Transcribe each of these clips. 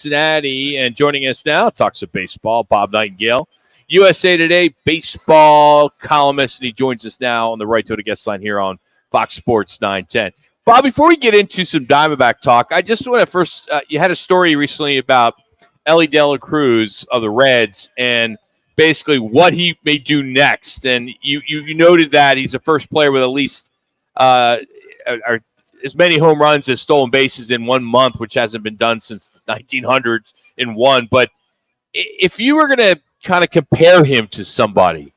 Cincinnati, and joining us now, talks of baseball, Bob Nightengale, USA Today baseball columnist, and he joins us now on the Right to the Guest line here on Fox Sports 910. Bob, before we get into some Diamondback talk, I just want to first, you had a story recently about Elly Cruz of the Reds and basically what he may do next. And you noted that he's the first player with at least as many home runs as stolen bases in 1 month, which hasn't been done since the 1900s in one. But if you were going to kind of compare him to somebody,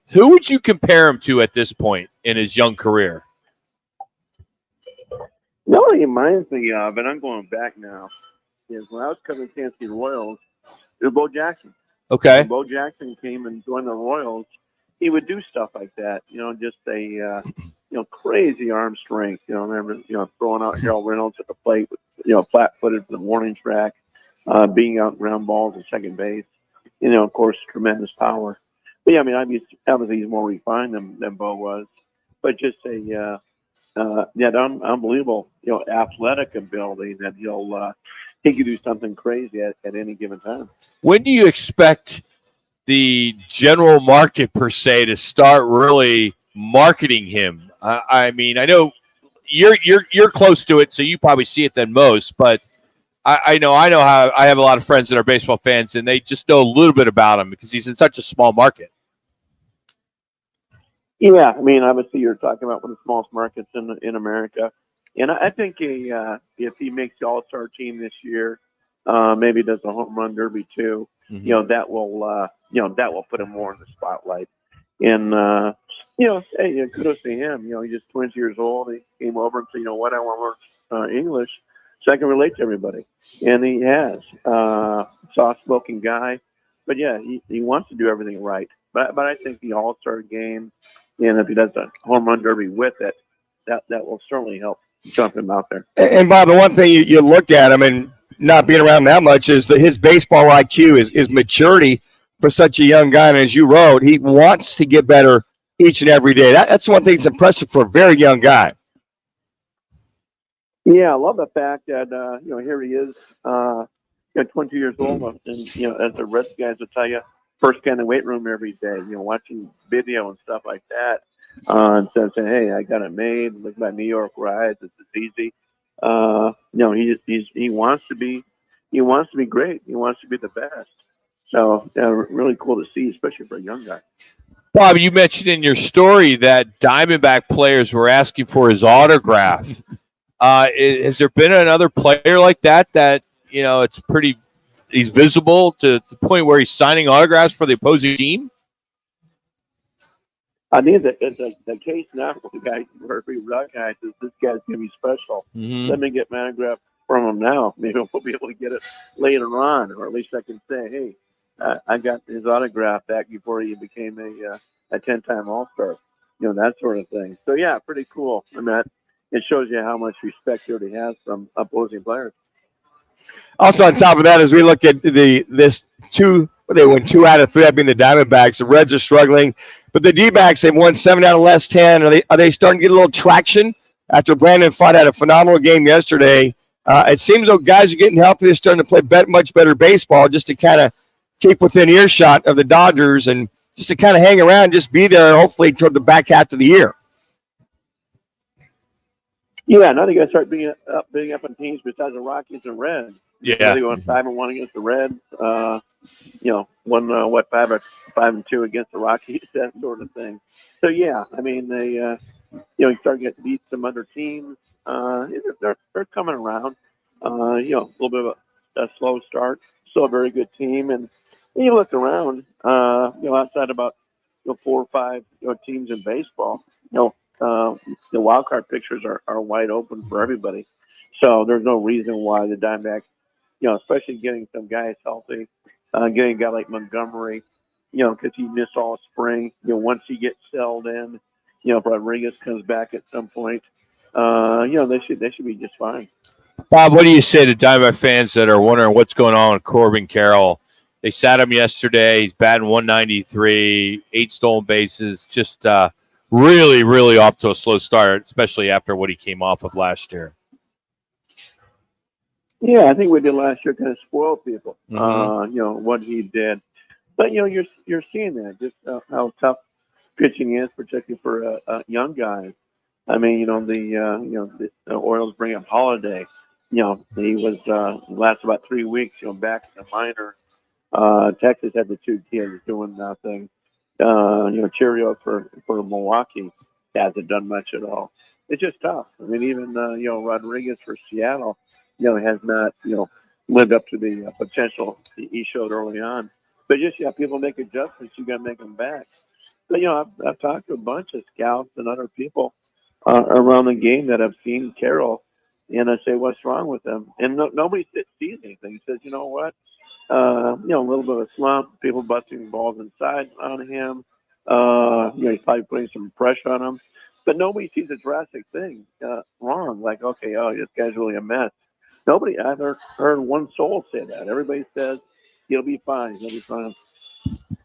who would you compare him to at this point in his young career? No, he reminds me of, and I'm going back now, is when I was covering Kansas City Royals, it was Bo Jackson. Okay. When Bo Jackson came and joined the Royals, he would do stuff like that, just a crazy arm strength. I remember, throwing out Harold Reynolds at the plate with, flat-footed for the warning track, being out ground balls at second base. Of course, tremendous power. But yeah, I mean, obviously he's more refined than Bo was, but just unbelievable, athletic ability that he could do something crazy at any given time. When do you expect the general market per se to start really marketing him? I mean, I know you're close to it, so you probably see it than most. But I know how I have a lot of friends that are baseball fans, and they just know a little bit about him because he's in such a small market. Yeah, I mean, obviously you're talking about one of the smallest markets in America, and I think if he makes the All-Star team this year, maybe does the home run derby too. Mm-hmm. That will put him more in the spotlight. And hey, kudos to him. He's just 20 years old. He came over and said, I want to learn English so I can relate to everybody, and he has. Soft-spoken guy, but yeah, he wants to do everything right. But I think the All-Star game, and if he does the home run derby with it, that will certainly help jump him out there. And Bob, the one thing you look at him and not being around that much is that his baseball IQ is maturity for such a young guy. And as you wrote, he wants to get better each and every day. That's one thing that's impressive for a very young guy. Yeah, I love the fact that here he is, 22 years old, and as the Reds guys will tell you, first guy in the weight room every day, watching video and stuff like that, and saying, "Hey, I got it made. Look at my New York rides. It's easy." He wants to be great. He wants to be the best. So really cool to see, especially for a young guy. Bob, you mentioned in your story that Diamondback players were asking for his autograph. Has there been another player like that it's pretty? He's visible to the point where he's signing autographs for the opposing team? I think it's the case now for the guy where we recognize this guy's going to be special. Mm-hmm. Let me get my autograph from him now. Maybe we'll be able to get it later on, or at least I can say, hey, I got his autograph back before he became a 10-time All-Star. That sort of thing. So, yeah, pretty cool. I mean, it shows you how much respect he already has from opposing players. Also, on top of that, as we look at they won 2 out of 3, that being the Diamondbacks. The Reds are struggling, but the D-backs, they've won 7 out of the last 10. Are they starting to get a little traction after Brandon Pfaadt had a phenomenal game yesterday? It seems though guys are getting healthy. They're starting to play much better baseball just to kind of keep within earshot of the Dodgers and just to kind of hang around, just be there, and hopefully toward the back half of the year. Yeah, now they got to start being up on teams besides the Rockies and Reds. Yeah, they won 5-1 against the Reds. Won 5-2 against the Rockies, that sort of thing. So yeah, I mean they start getting beat some other teams. They're coming around. A little bit of a slow start. Still a very good team, and you look around. Outside about 4 or 5 teams in baseball. The wild card pictures are wide open for everybody. So there's no reason why the Diamondbacks, especially getting some guys healthy, getting a guy like Montgomery, because he missed all spring. Once he gets settled in, if Rodriguez comes back at some point, they should be just fine. Bob, what do you say to Diamondback fans that are wondering what's going on with Corbin Carroll? They sat him yesterday. He's batting 193, 8 stolen bases. Just really, really off to a slow start, especially after what he came off of last year. Yeah, I think we did last year kind of spoil people. Mhm. What he did, but you're seeing that just how tough pitching is, particularly for young guys. I mean, the Orioles bring up Holiday. He was last about 3 weeks. Back in the minor. Texas had the 2 kids doing nothing. Cheerio for Milwaukee hasn't done much at all. It's just tough. I mean, even Rodriguez for Seattle, has not lived up to the potential he showed early on. But just people make adjustments. You got to make them back. But I've talked to a bunch of scouts and other people around the game that have seen Carroll, and I say, what's wrong with him? And nobody sees anything. He says, you know what? A little bit of a slump, people busting balls inside on him. He's probably putting some pressure on him. But nobody sees a drastic thing wrong. Like, okay, this guy's really a mess. Nobody, I've heard one soul say that. Everybody says he'll be fine. He'll be fine.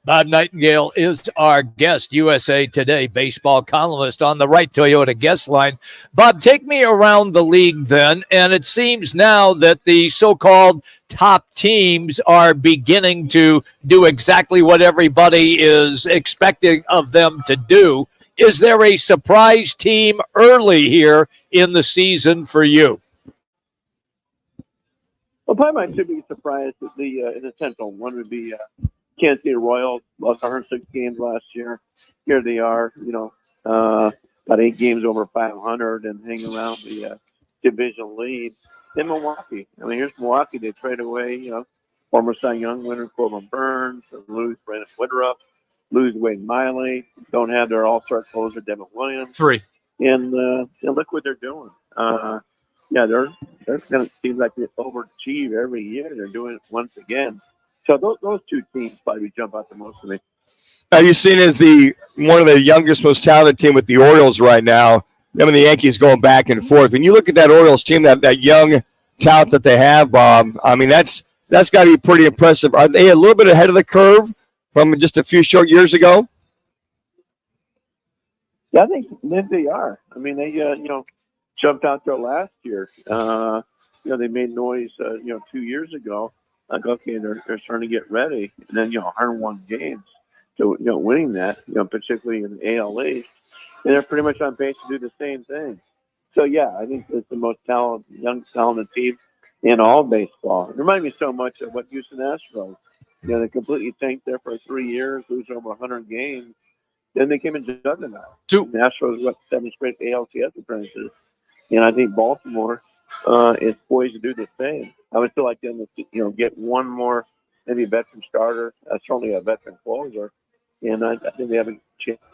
Bob Nightengale is our guest, USA Today baseball columnist on the Right Toyota guest line. Bob, take me around the league then, and it seems now that the so-called top teams are beginning to do exactly what everybody is expecting of them to do. Is there a surprise team early here in the season for you? Well, probably my two biggest surprise in the Central one would be Kansas City Royals. Lost 106 games last year. Here they are, about 8 games over 500 and hanging around the division lead. In Milwaukee, I mean, here's Milwaukee. They trade away, former Cy Young winner Corbin Burns, lose Brandon Woodruff, lose Wade Miley, don't have their all-star closer Devin Williams. 3. And look what they're doing. They're going to seem like they overachieve every year. They're doing it once again. So those two teams probably jump out the most to me. Are you seen as one of the youngest, most talented team with the Orioles right now? Them and the Yankees going back and forth. When you look at that Orioles team, that young talent that they have, Bob, I mean, that's got to be pretty impressive. Are they a little bit ahead of the curve from just a few short years ago? Yeah, I think they are. I mean, they jumped out there last year. They made noise 2 years ago. Like, okay, they're starting to get ready, and then 101 games, so winning that, particularly in the AL East, and they're pretty much on pace to do the same thing. So yeah, I think it's the most young talented team in all baseball. It reminds me so much of what Houston Astros. They completely tanked there for 3 years, lose over 100 games. Then they came in juggernaut. The Astros got 7 straight ALCS appearances, and I think Baltimore is poised to do the same. I would still like them to get one more, maybe veteran starter, certainly a veteran closer, and I think they have a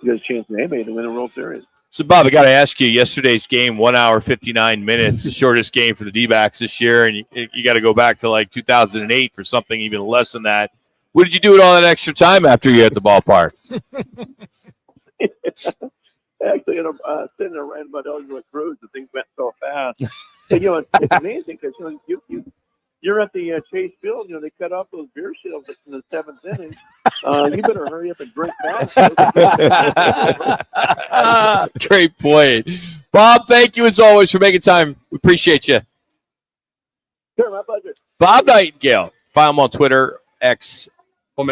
good chance they may to win a World Series. So, Bob, I got to ask you, yesterday's game, 1 hour, 59 minutes, the shortest game for the D-backs this year, and you got to go back to like 2008 for something even less than that. What did you do with all that extra time after you at the ballpark? Actually, sitting there writing about Elly with Cruz, the things went so fast. But, it's amazing because you're at the Chase Field. They cut off those beer sales in the 7th inning. You better hurry up and drink fast. Great point. Bob, thank you as always for making time. We appreciate you. Sure, my pleasure. Bob Nightengale. Follow him on Twitter, X,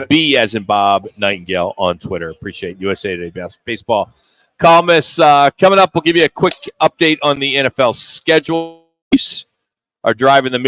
B as in Bob Nightengale on Twitter. Appreciate USA Today baseball. Columnists coming up. We'll give you a quick update on the NFL schedule. Are driving the